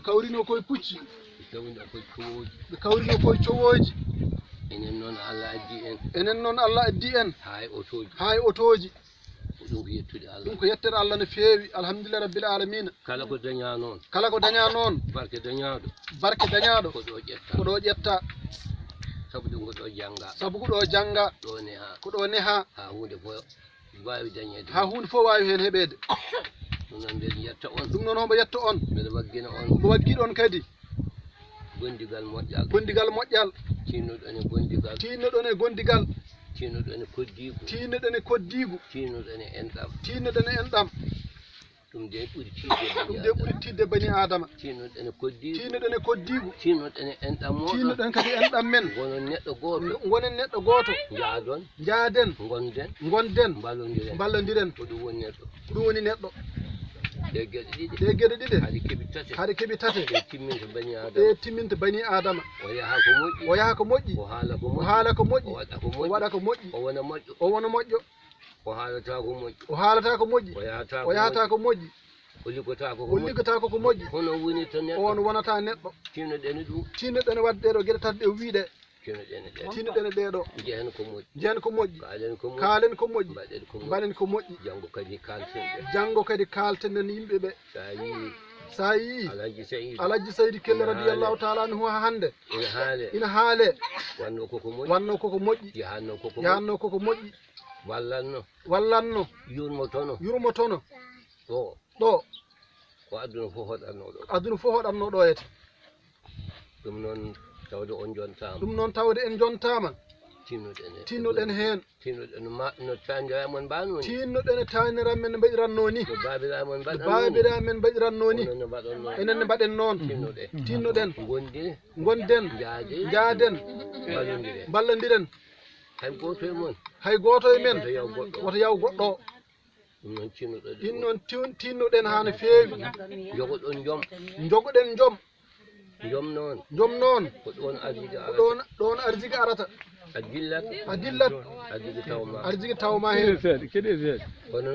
kawrino koye pucci ɓe kawrino koye cowoji enen noon Allah addi en hay otoji ɗum ko yettere Allah no feewi alhamdulillah rabbil alamina kala ko daña noon barke dañaɗo ko ɗo ƴetta sabu ko ɗo janga ko ɗo neha ha hunde fof wawi hen heɓede ɗum noon hombo yetta on mbo waggui ɗon kadi gondigal moƴƴal tinnoɗon e gondigal tinnoɗon e koddigu tinnoɗon e enɗam ɗum de ɓuri tidde bani adama tinnoɗon e koddigu tinnoɗon kadi enɗam men gonen neɗɗo goto jaaden gonden ballodiren ko ɗum woni neɗɗo ɗe geɗe ɗiɗi haɗe keeɓi tate ɗe timminta bani adama o yaha ko moƴƴi o haala ko moƴƴi o waɗa ko moƴƴi o wona moƴƴo o haalata ko moƴƴi o yahata ko moƴƴi o liggotako ko moƴƴi on wonata neɗɗo tinnoɗen wadde ɗeɗo gueɗe tati ɗe wiiɗe tinnoɗen e ɗeɗo jehen ko moƴƴi kaalen ko moƴƴi mbaɗen ko moƴƴi janggo kadi kaltenen yimɓeɓe sa yi Alhaji Saydou Kelle radiyallahu taala anhu ha hande ina haale wanno koko moƴƴi yahanno koko moƴƴi wallanno yurmotono ɗo ko aduna fof hoɗanno ɗo yete ɗum noon tawde en jontama tinnoɗen hen tinnoɗen e taniran men mbaɗiranno ni babiramen mbaɗiranno ni enen ne mbaɗen noon tinnoɗen gonden jaaden ballodiren hay goto e men woto yaw goɗɗo ɗin noon tinnoɗen ha no feewi jogoɗen joom noon ko ɗon arsigi arata a dillat arsigi tawma hen kono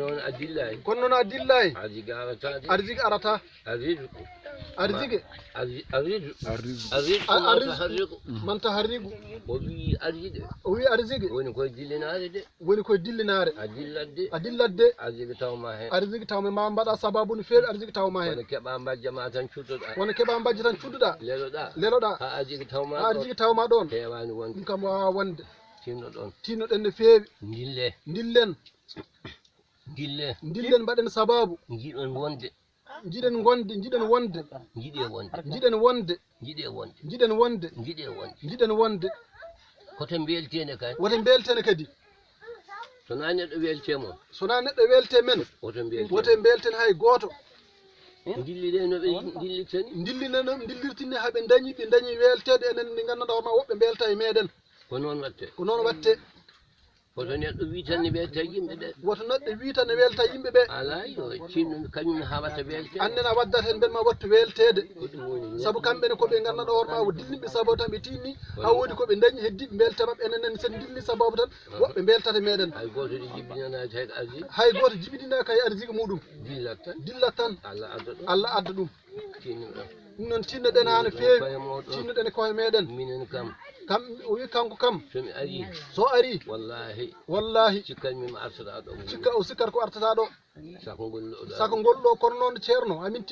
noon a dillayi arsigi arata arsigi manta harrigu o wi arsigi woni koye dillinare a dillat de arsigi tawma ma mbaɗa sababu no feewi arsigi tawma hen wona keeɓa mbajja tan cudduɗa leloɗa ha arsigi tawma ɗon ɗum kam wawa wonde tinnoɗen no feewi dillen mbaɗen sababu jiɗen wonde jiɗen wonde woto beltene kadi sona neɗɗo welte men woto belten hay goto dillirtini haɓe dañi weltede enen ɗi ganduɗa hoorema woɓɓe belta e meɗen ko noon watte woto neɗɗo witan ne welta yimɓeɓe ala yo tinno kañum hawata welte annena waddata hen mbenma wattu weltede saabu kamɓene koɓe ganduɗa hoorema o dilliɓe sababu tan ɓe tinni ha woodi koɓe dañi heddiɓe belte mabɓe enen sen dilli sababu tan woɓɓe beltata meɗen hay goto jibinina kay arsigi muɗum dillat tan Allah adda ɗum ɗum noon tinnoɗen ha no feewi tinnoɗen e koye meɗen kam o wi kanko kam so ari wallahi cikka o sikkata ko artata ɗo sako ngolɗo kono noon ceerno amin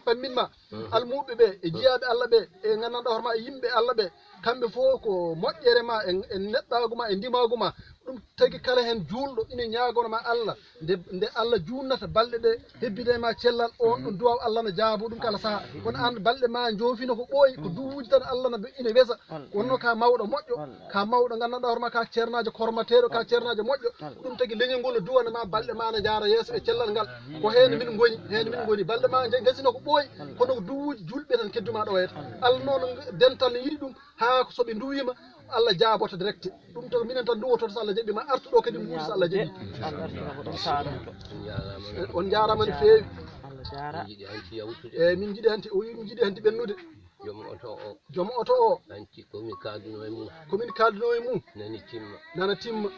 pamminma almuɓe ɓe e jiyaɓe Allah ɓe e gandanɗa hoorema e yimɓe Allah ɓe kamɓe fof ko moƴƴere ma e neɗɗagu ma e ndimagu ma ɗum tagui kala hen julɗo ina ñagonoma Allah nde Allah junnata balɗe ɗe hebbide ma cellal on ɗum duwaw Allah no jaabo ɗum kala saaha kono an balɗe ma joofino ko ɓooyi ko duwuji tan Allah ina weesa wonno ka mawɗo moƴƴo ka mawɗo gandanɗa hoorema ka ceernajo kormateɗo ka ceernajo moƴƴo ɗum tagui leñol ngol no duwanama balɗe ma ne jaara yeeso e cellal ngal ko hen min goni balɗe ma gasino ko ɓooyi kono ko duwuji julɓe tan kedduma ɗo yeta Allah noon dental ne yiɗi ɗum ha soɓe duwima Allah jaaboto direct ɗum to minen tan duwototo so Allah jaɓi ma artuɗo kadi mbuuɗi so Allah jaɓi on jarama no feewi eyyi min jiiɗi hanti o wi min jiiɗi hanti ɓennude joom oto o komin kalduno e mum nana timma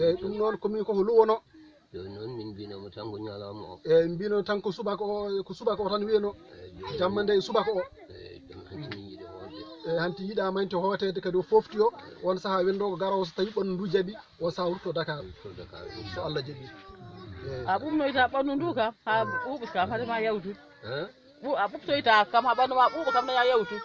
eyyi ɗum noon komin koko luwono non min mbinomo tan ko ñalawma o eyi mbino tan ko subaka o tan wiyeno jamma nde subaka o hanti yiɗamante hootede kadi o fofti o on saaha wendogo garowo so tawi ɓandu ndu jaaɓi on saaha rutto Dakar so Allah jaaɓi a ɓuɓnoyta ɓandu ndu kam ha ɓuuɓa kam hadema yawtude a ɓuɓtoyta kam ha ɓandu ma ɓuuɓa kam daña yawtude